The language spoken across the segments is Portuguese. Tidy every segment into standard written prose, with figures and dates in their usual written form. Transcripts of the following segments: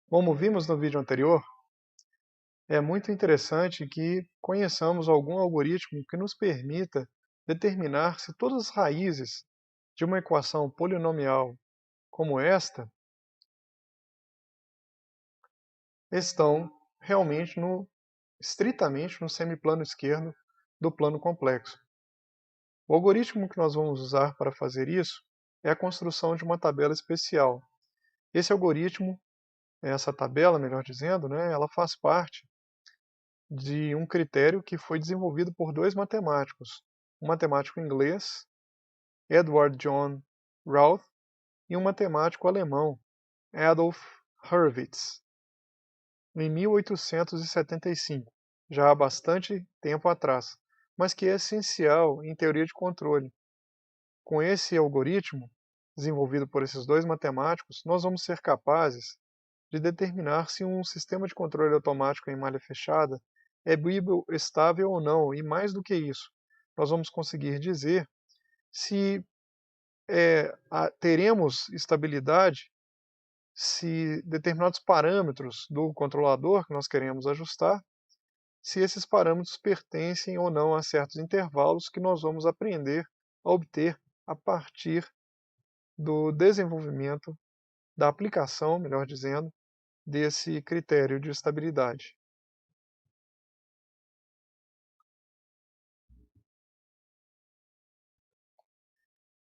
Como vimos no vídeo anterior, é muito interessante que conheçamos algum algoritmo que nos permita determinar se todas as raízes de uma equação polinomial como esta estão realmente estritamente no semiplano esquerdo do plano complexo. O algoritmo que nós vamos usar para fazer isso é a construção de uma tabela especial. Esse algoritmo, essa tabela, melhor dizendo, ela faz parte de um critério que foi desenvolvido por dois matemáticos, um matemático inglês, Edward John Routh, e um matemático alemão, Adolf Hurwitz, em 1875, já há bastante tempo atrás, mas que é essencial em teoria de controle. Com esse algoritmo, desenvolvido por esses dois matemáticos, nós vamos ser capazes de determinar se um sistema de controle automático em malha fechada é estável ou não, e mais do que isso, nós vamos conseguir dizer se teremos estabilidade se determinados parâmetros do controlador que nós queremos ajustar, se esses parâmetros pertencem ou não a certos intervalos que nós vamos aprender a obter a partir do desenvolvimento, da aplicação, melhor dizendo, desse critério de estabilidade.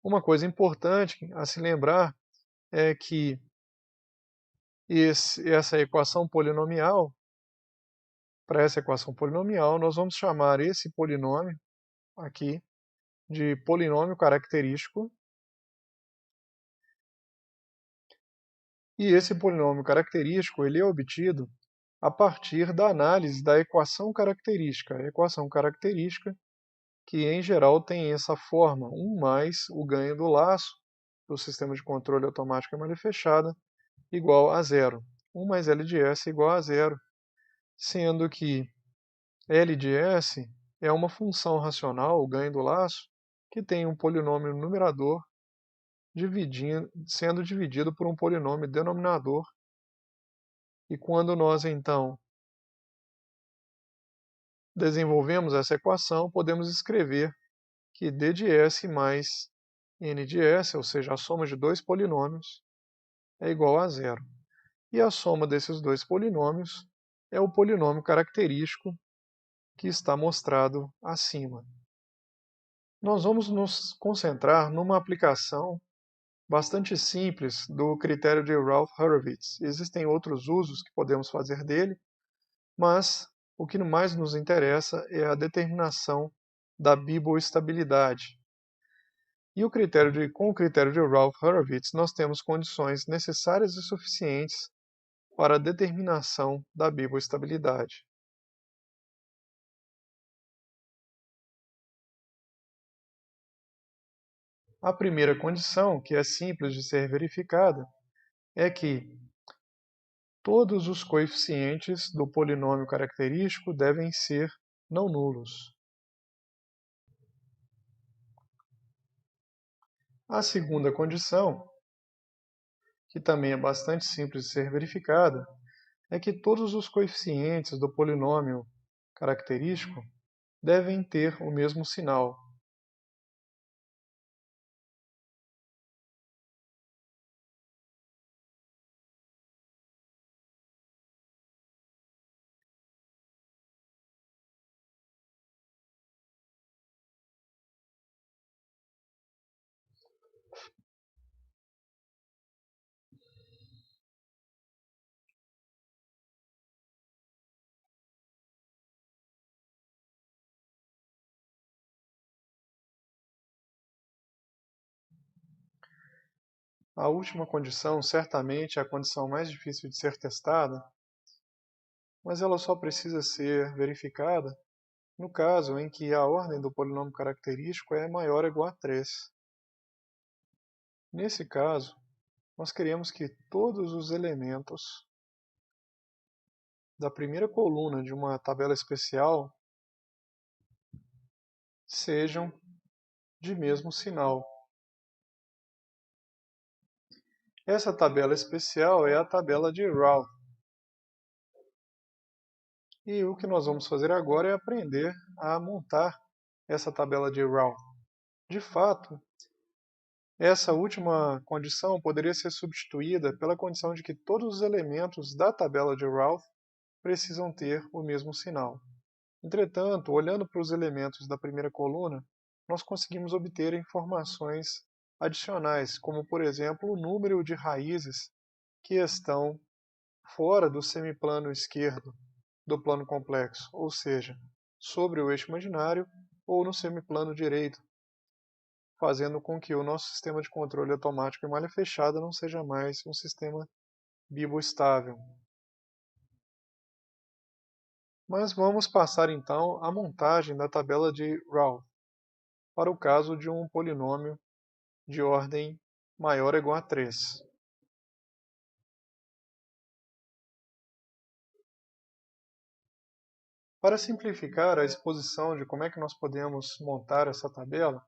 Uma coisa importante a se lembrar é que essa equação polinomial, para essa equação polinomial, nós vamos chamar esse polinômio aqui de polinômio característico, e esse polinômio característico ele é obtido a partir da análise da equação característica. A equação característica, que em geral tem essa forma, 1 mais o ganho do laço do sistema de controle automático em malha fechada, igual a zero. 1 mais L de S igual a zero, sendo que L de S é uma função racional, o ganho do laço, que tem um polinômio no numerador sendo dividido por um polinômio denominador. E quando nós, então, desenvolvemos essa equação, podemos escrever que d de S mais n de S, ou seja, a soma de dois polinômios, é igual a zero. E a soma desses dois polinômios é o polinômio característico que está mostrado acima. Nós vamos nos concentrar numa aplicação bastante simples do critério de Routh-Hurwitz. Existem outros usos que podemos fazer dele, mas o que mais nos interessa é a determinação da biboestabilidade. E com o critério de Routh-Hurwitz, nós temos condições necessárias e suficientes para a determinação da biboestabilidade. A primeira condição, que é simples de ser verificada, é que todos os coeficientes do polinômio característico devem ser não nulos. A segunda condição, que também é bastante simples de ser verificada, é que todos os coeficientes do polinômio característico devem ter o mesmo sinal. A última condição certamente é a condição mais difícil de ser testada, mas ela só precisa ser verificada no caso em que a ordem do polinômio característico é maior ou igual a 3. Nesse caso, nós queremos que todos os elementos da primeira coluna de uma tabela especial sejam de mesmo sinal. Essa tabela especial é a tabela de Routh. E o que nós vamos fazer agora é aprender a montar essa tabela de Raw. De fato, essa última condição poderia ser substituída pela condição de que todos os elementos da tabela de Raw precisam ter o mesmo sinal. Entretanto, olhando para os elementos da primeira coluna, nós conseguimos obter informações adicionais, como por exemplo o número de raízes que estão fora do semiplano esquerdo do plano complexo, ou seja, sobre o eixo imaginário ou no semiplano direito, fazendo com que o nosso sistema de controle automático em malha fechada não seja mais um sistema biboestável. Mas vamos passar então à montagem da tabela de Raw, para o caso de um polinômio de ordem maior ou igual a 3. Para simplificar a exposição de como é que nós podemos montar essa tabela,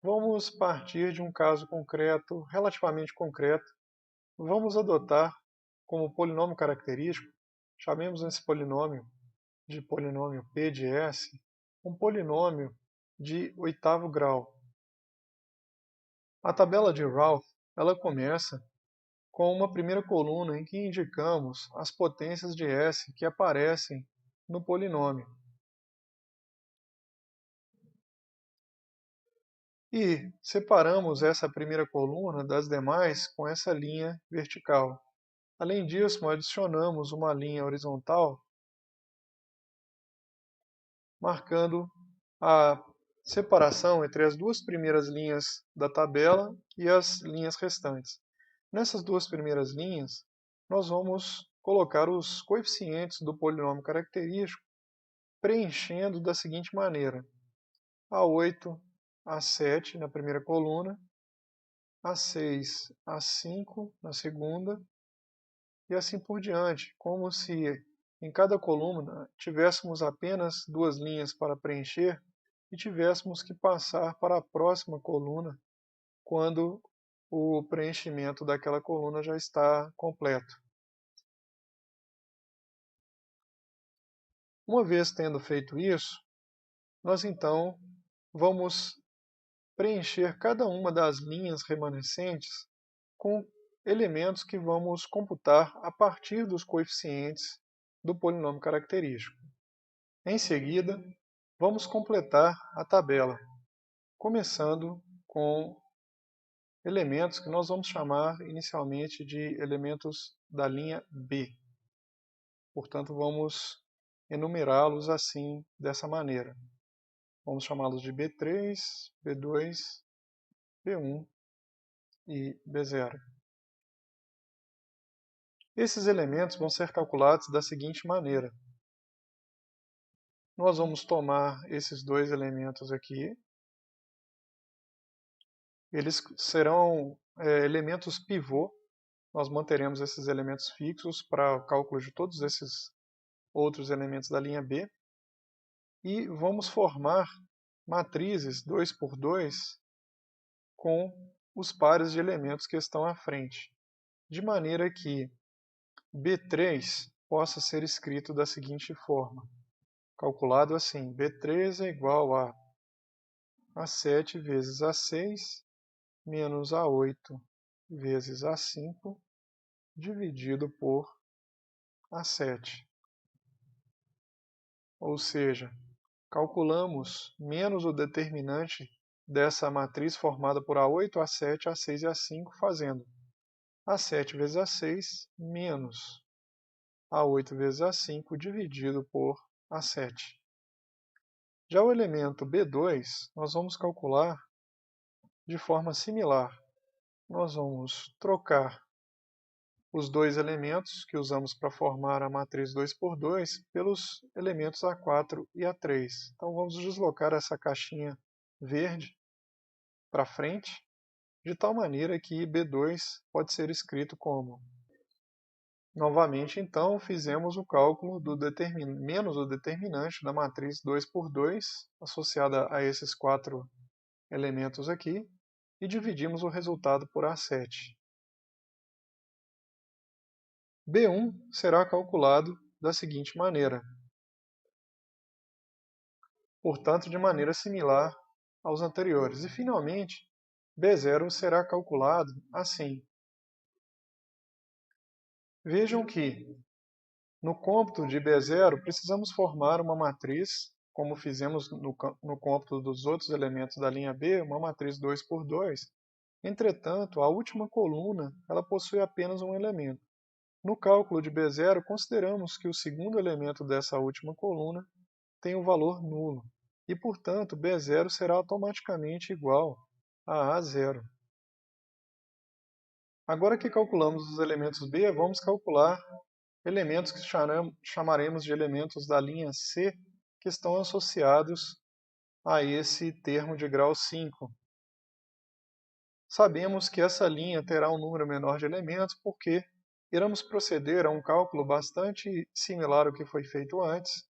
vamos partir de um caso concreto, relativamente concreto. Vamos adotar como polinômio característico, chamemos esse polinômio de polinômio P de S, um polinômio de oitavo grau. A tabela de Raw, ela começa com uma primeira coluna em que indicamos as potências de S que aparecem no polinômio. E separamos essa primeira coluna das demais com essa linha vertical. Além disso, adicionamos uma linha horizontal marcando a separação entre as duas primeiras linhas da tabela e as linhas restantes. Nessas duas primeiras linhas, nós vamos colocar os coeficientes do polinômio característico preenchendo da seguinte maneira: A8, A7 na primeira coluna, A6, A5 na segunda, e assim por diante, como se em cada coluna tivéssemos apenas duas linhas para preencher e tivéssemos que passar para a próxima coluna quando o preenchimento daquela coluna já está completo. Uma vez tendo feito isso, nós então vamos preencher cada uma das linhas remanescentes com elementos que vamos computar a partir dos coeficientes do polinômio característico. Em seguida, vamos completar a tabela, começando com elementos que nós vamos chamar inicialmente de elementos da linha B. Portanto, vamos enumerá-los assim, dessa maneira. Vamos chamá-los de B3, B2, B1 e B0. Esses elementos vão ser calculados da seguinte maneira. Nós vamos tomar esses dois elementos aqui. Eles serão elementos pivô. Nós manteremos esses elementos fixos para o cálculo de todos esses outros elementos da linha B. E vamos formar matrizes 2 por 2 com os pares de elementos que estão à frente, de maneira que B3 possa ser escrito da seguinte forma, calculado assim: B3 é igual a A7 vezes A6 menos A8 vezes A5 dividido por A7. Ou seja, calculamos menos o determinante dessa matriz formada por A8, A7, A6 e A5, fazendo A7 vezes A6 menos A8 vezes A5 dividido por A7. Já o elemento B2, nós vamos calcular de forma similar. Nós vamos trocar os dois elementos que usamos para formar a matriz 2 por 2 pelos elementos A4 e A3. Então vamos deslocar essa caixinha verde para frente, de tal maneira que B2 pode ser escrito como. Novamente, então, fizemos o cálculo do menos o determinante da matriz 2 por 2, associada a esses quatro elementos aqui, e dividimos o resultado por A7. B1 será calculado da seguinte maneira. portanto de maneira similar aos anteriores. E finalmente, B0 será calculado assim. Vejam que, no cômputo de B0, precisamos formar uma matriz, como fizemos no cômputo dos outros elementos da linha B, uma matriz 2 por 2. Entretanto, a última coluna ela possui apenas um elemento. No cálculo de B0, consideramos que o segundo elemento dessa última coluna tem o valor nulo, e, portanto, B0 será automaticamente igual a A0. Agora que calculamos os elementos B, vamos calcular elementos que chamaremos de elementos da linha C, que estão associados a esse termo de grau 5. Sabemos que essa linha terá um número menor de elementos porque iremos proceder a um cálculo bastante similar ao que foi feito antes,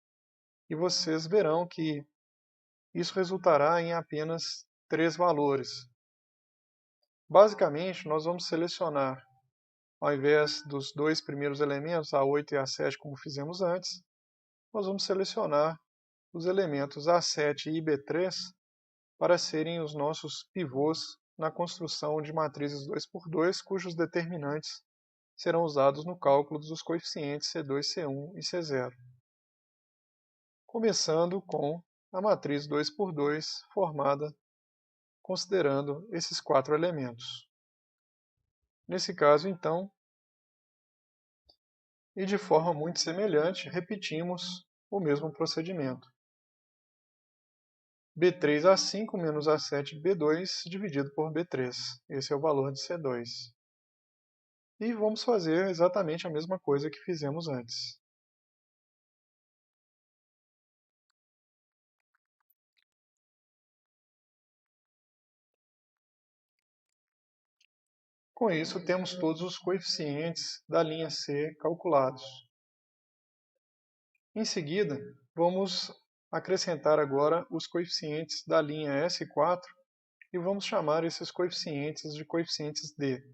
e vocês verão que isso resultará em apenas 3 valores. Basicamente, nós vamos selecionar, ao invés dos dois primeiros elementos, A8 e A7, como fizemos antes, nós vamos selecionar os elementos A7 e B3 para serem os nossos pivôs na construção de matrizes 2 por 2, cujos determinantes serão usados no cálculo dos coeficientes C2, C1 e C0. Começando com a matriz 2 por 2 formada considerando esses 4 elementos. Nesse caso, então, e de forma muito semelhante, repetimos o mesmo procedimento. B3A5 menos A7B2 dividido por B3. Esse é o valor de C2. E vamos fazer exatamente a mesma coisa que fizemos antes. Com isso, temos todos os coeficientes da linha C calculados. Em seguida, vamos acrescentar agora os coeficientes da linha S4 e vamos chamar esses coeficientes de coeficientes D.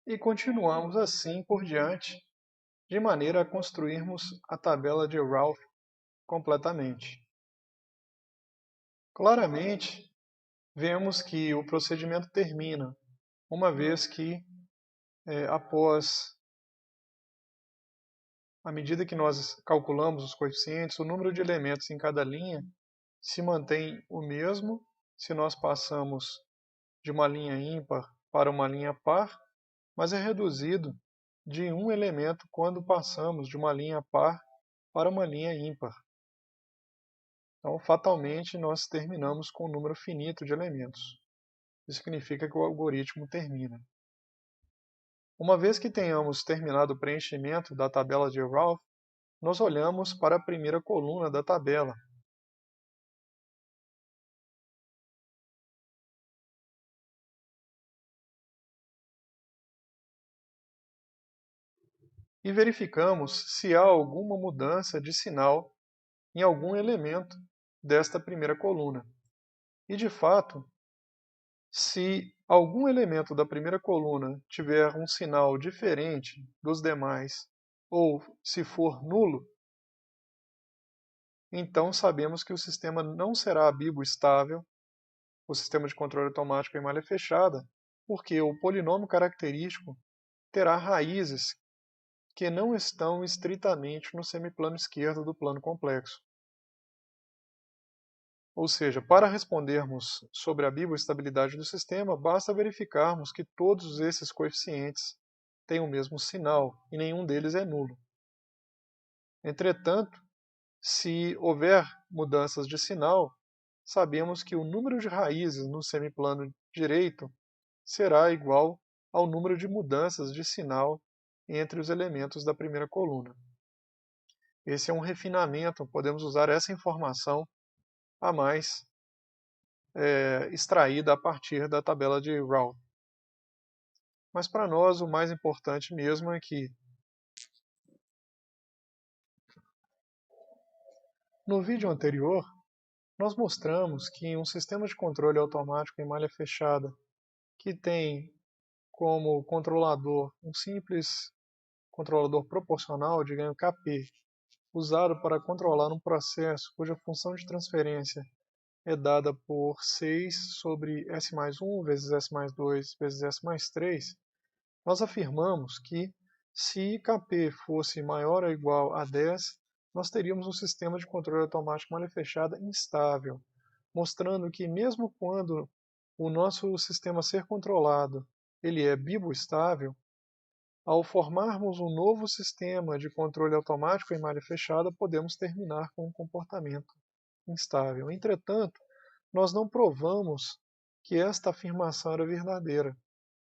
E continuamos assim por diante, de maneira a construirmos a tabela de Ralph completamente. Claramente, vemos que o procedimento termina, uma vez que, à medida que nós calculamos os coeficientes, o número de elementos em cada linha se mantém o mesmo se nós passamos de uma linha ímpar para uma linha par, mas é reduzido de um elemento quando passamos de uma linha par para uma linha ímpar. Então, fatalmente, nós terminamos com um número finito de elementos. Isso significa que o algoritmo termina. Uma vez que tenhamos terminado o preenchimento da tabela de Ralph, nós olhamos para a primeira coluna da tabela. E verificamos se há alguma mudança de sinal em algum elemento desta primeira coluna. E, de fato, se algum elemento da primeira coluna tiver um sinal diferente dos demais, ou se for nulo, então sabemos que o sistema não será biboestável, o sistema de controle automático em malha fechada, porque o polinômio característico terá raízes que não estão estritamente no semiplano esquerdo do plano complexo. Ou seja, para respondermos sobre a biboestabilidade do sistema, basta verificarmos que todos esses coeficientes têm o mesmo sinal e nenhum deles é nulo. Entretanto, se houver mudanças de sinal, sabemos que o número de raízes no semiplano direito será igual ao número de mudanças de sinal entre os elementos da primeira coluna. Esse é um refinamento, podemos usar essa informação a mais extraída a partir da tabela de Ralph. Mas para nós o mais importante mesmo é que No vídeo anterior, nós mostramos que um sistema de controle automático em malha fechada, que tem como controlador um simples controlador proporcional de ganho Kp, usado para controlar um processo cuja função de transferência é dada por 6 sobre S mais 1 vezes S mais 2 vezes S mais 3, nós afirmamos que, se Kp fosse maior ou igual a 10, nós teríamos um sistema de controle automático malha fechada instável, mostrando que mesmo quando o nosso sistema ser controlado ele é biboestável, ao formarmos um novo sistema de controle automático em malha fechada, podemos terminar com um comportamento instável. Entretanto, nós não provamos que esta afirmação era verdadeira.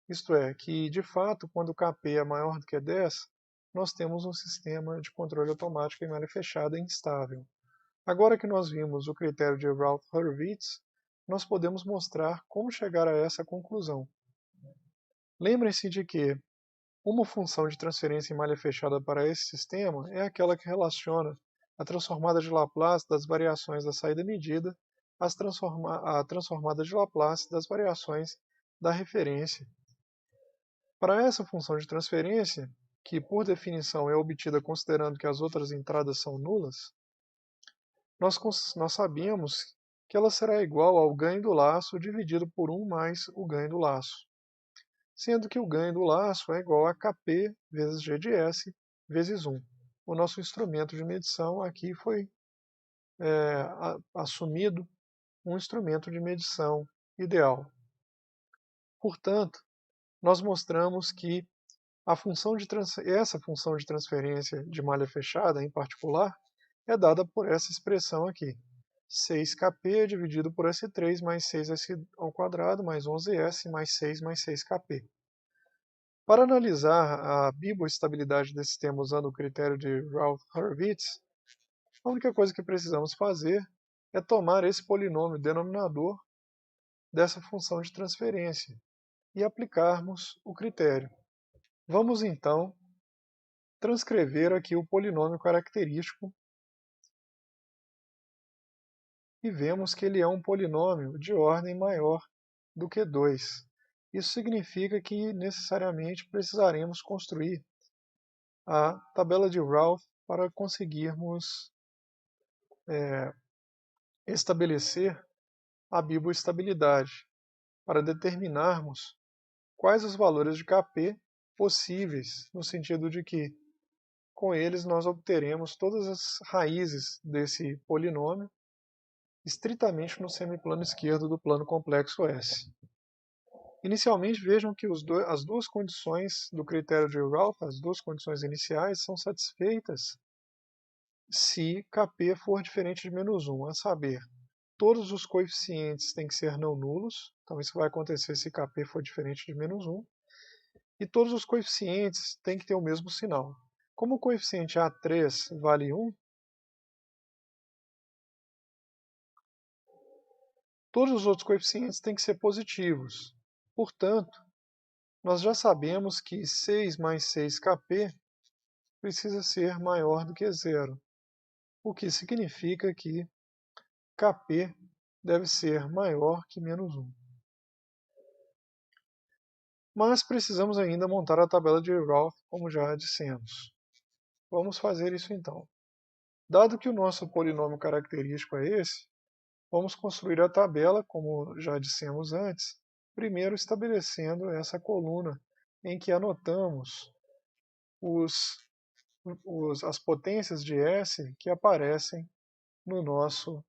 Isto é, que de fato, quando o Kp é maior do que 10, nós temos um sistema de controle automático em malha fechada instável. Agora que nós vimos o critério de Rath-Hurwitz, nós podemos mostrar como chegar a essa conclusão. Lembrem-se de que uma função de transferência em malha fechada para esse sistema é aquela que relaciona a transformada de Laplace das variações da saída-medida à transformada de Laplace das variações da referência. Para essa função de transferência, que por definição é obtida considerando que as outras entradas são nulas, nós sabemos que ela será igual ao ganho do laço dividido por 1 mais o ganho do laço, sendo que o ganho do laço é igual a Kp vezes G de S vezes 1. O nosso instrumento de medição aqui foi assumido um instrumento de medição ideal. Portanto, nós mostramos que essa função de transferência de malha fechada, em particular, é dada por essa expressão aqui. 6Kp dividido por S3 mais 6S ao quadrado mais 11S mais 6Kp. Para analisar a biboestabilidade desse sistema usando o critério de Rath-Hurwitz, a única coisa que precisamos fazer é tomar esse polinômio denominador dessa função de transferência e aplicarmos o critério. Vamos então transcrever aqui o polinômio característico e vemos que ele é um polinômio de ordem maior do que 2. Isso significa que necessariamente precisaremos construir a tabela de Rath para conseguirmos estabelecer a biboestabilidade, para determinarmos quais os valores de Kp possíveis, no sentido de que com eles nós obteremos todas as raízes desse polinômio estritamente no semiplano esquerdo do plano complexo S. Inicialmente, vejam que as duas condições do critério de Rath, as duas condições iniciais, são satisfeitas se Kp for diferente de menos 1, a saber, todos os coeficientes têm que ser não nulos, então isso vai acontecer se Kp for diferente de menos 1, e todos os coeficientes têm que ter o mesmo sinal. Como o coeficiente A3 vale 1, todos os outros coeficientes têm que ser positivos. Portanto, nós já sabemos que 6 mais 6Kp precisa ser maior do que zero, o que significa que Kp deve ser maior que menos 1. Mas precisamos ainda montar a tabela de Rath, como já dissemos. Vamos fazer isso então. Dado que o nosso polinômio característico é esse, vamos construir a tabela, como já dissemos antes, primeiro estabelecendo essa coluna em que anotamos as potências de S que aparecem no nosso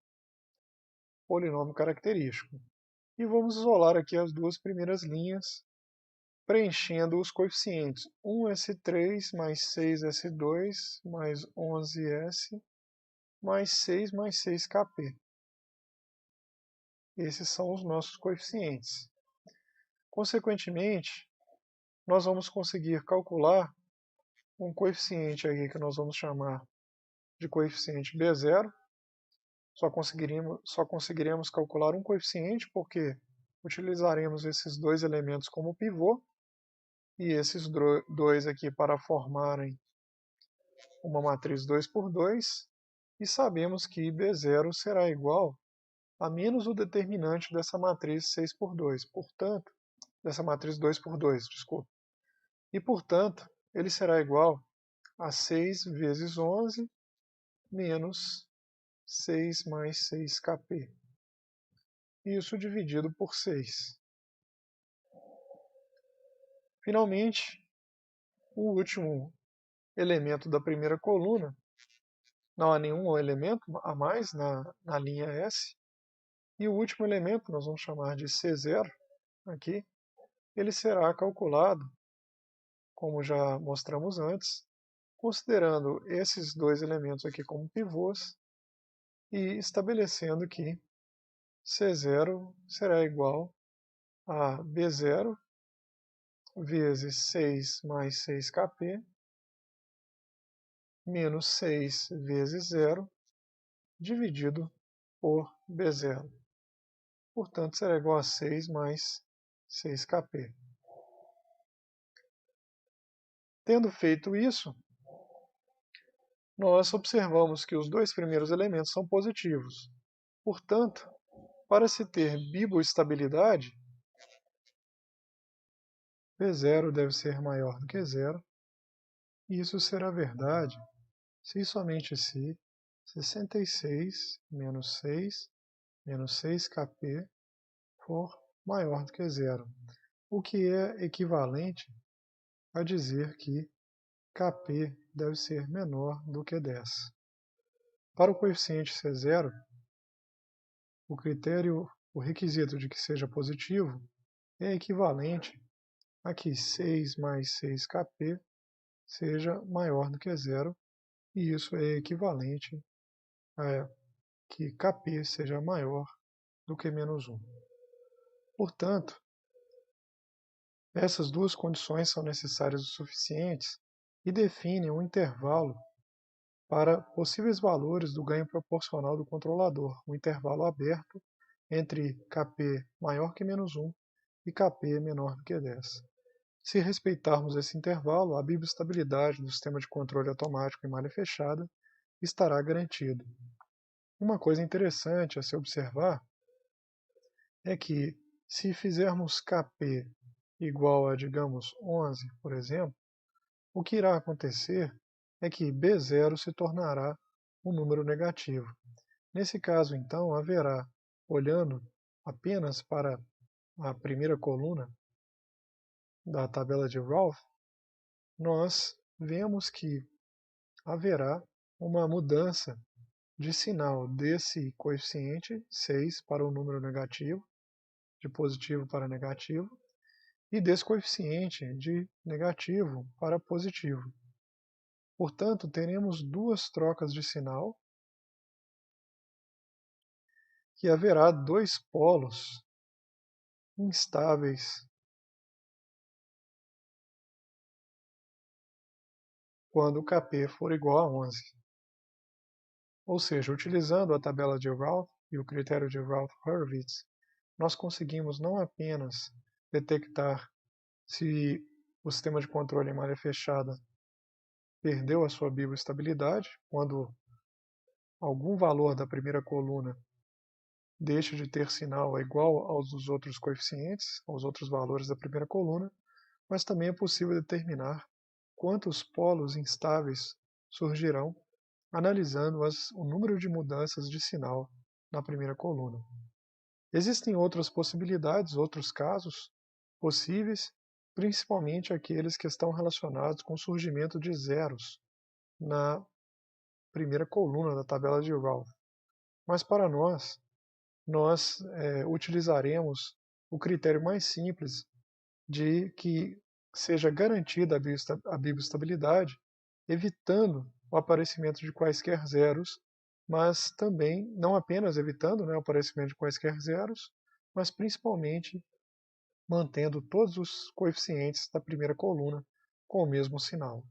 polinômio característico. E vamos isolar aqui as duas primeiras linhas, preenchendo os coeficientes 1S3 mais 6S2 mais 11S mais 6 mais 6Kp. Esses são os nossos coeficientes. Consequentemente, nós vamos conseguir calcular um coeficiente aqui que nós vamos chamar de coeficiente B0. Só conseguiremos calcular um coeficiente porque utilizaremos esses dois elementos como pivô e esses dois aqui para formarem uma matriz 2 por 2. e sabemos que B0 será igual a menos o determinante dessa matriz 6 por 2, portanto, dessa matriz 2 por 2, desculpa. E, portanto, ele será igual a 6 vezes 11 menos 6 mais 6kp. Isso dividido por 6. Finalmente, o último elemento da primeira coluna, não há nenhum elemento a mais na linha S, e o último elemento, nós vamos chamar de C0, aqui, ele será calculado, como já mostramos antes, considerando esses dois elementos aqui como pivôs e estabelecendo que C0 será igual a B0 vezes 6 mais 6kp menos 6 vezes 0 dividido por B0. Portanto, será igual a 6 mais 6kp. Tendo feito isso, nós observamos que os dois primeiros elementos são positivos. Portanto, para se ter biboestabilidade, B0 deve ser maior do que 0, e isso será verdade se e somente se 66 menos 6 menos 6kp for maior do que 0, o que é equivalente a dizer que kp deve ser menor do que 10. Para o coeficiente C0, o requisito de que seja positivo é equivalente a que 6 mais 6kp seja maior do que 0, e isso é equivalente a que kp seja maior do que menos 1. Portanto, essas duas condições são necessárias o suficientes e definem um intervalo para possíveis valores do ganho proporcional do controlador, um intervalo aberto entre kp maior que menos 1 e kp menor do que 10. Se respeitarmos esse intervalo, a biboestabilidade do sistema de controle automático em malha fechada estará garantida. Uma coisa interessante a se observar é que, se fizermos kp igual a, digamos, 11, por exemplo, o que irá acontecer é que B0 se tornará um número negativo. Nesse caso, então, haverá, olhando apenas para a primeira coluna da tabela de Rath, nós vemos que haverá uma mudança de sinal desse coeficiente 6 para o número negativo, de positivo para negativo, e desse coeficiente de negativo para positivo. Portanto, teremos duas trocas de sinal, que haverá dois polos instáveis quando kp for igual a 11. Ou seja, utilizando a tabela de Rath e o critério de Rath-Hurwitz, nós conseguimos não apenas detectar se o sistema de controle em malha fechada perdeu a sua biboestabilidade, quando algum valor da primeira coluna deixa de ter sinal igual aos dos outros coeficientes, aos outros valores da primeira coluna, mas também é possível determinar quantos polos instáveis surgirão analisando o número de mudanças de sinal na primeira coluna. Existem outras possibilidades, outros casos possíveis, principalmente aqueles que estão relacionados com o surgimento de zeros na primeira coluna da tabela de Rath. Mas para nós utilizaremos o critério mais simples de que seja garantida a biboestabilidade, evitando o aparecimento de quaisquer zeros, mas também, não apenas evitando, o aparecimento de quaisquer zeros, mas principalmente mantendo todos os coeficientes da primeira coluna com o mesmo sinal.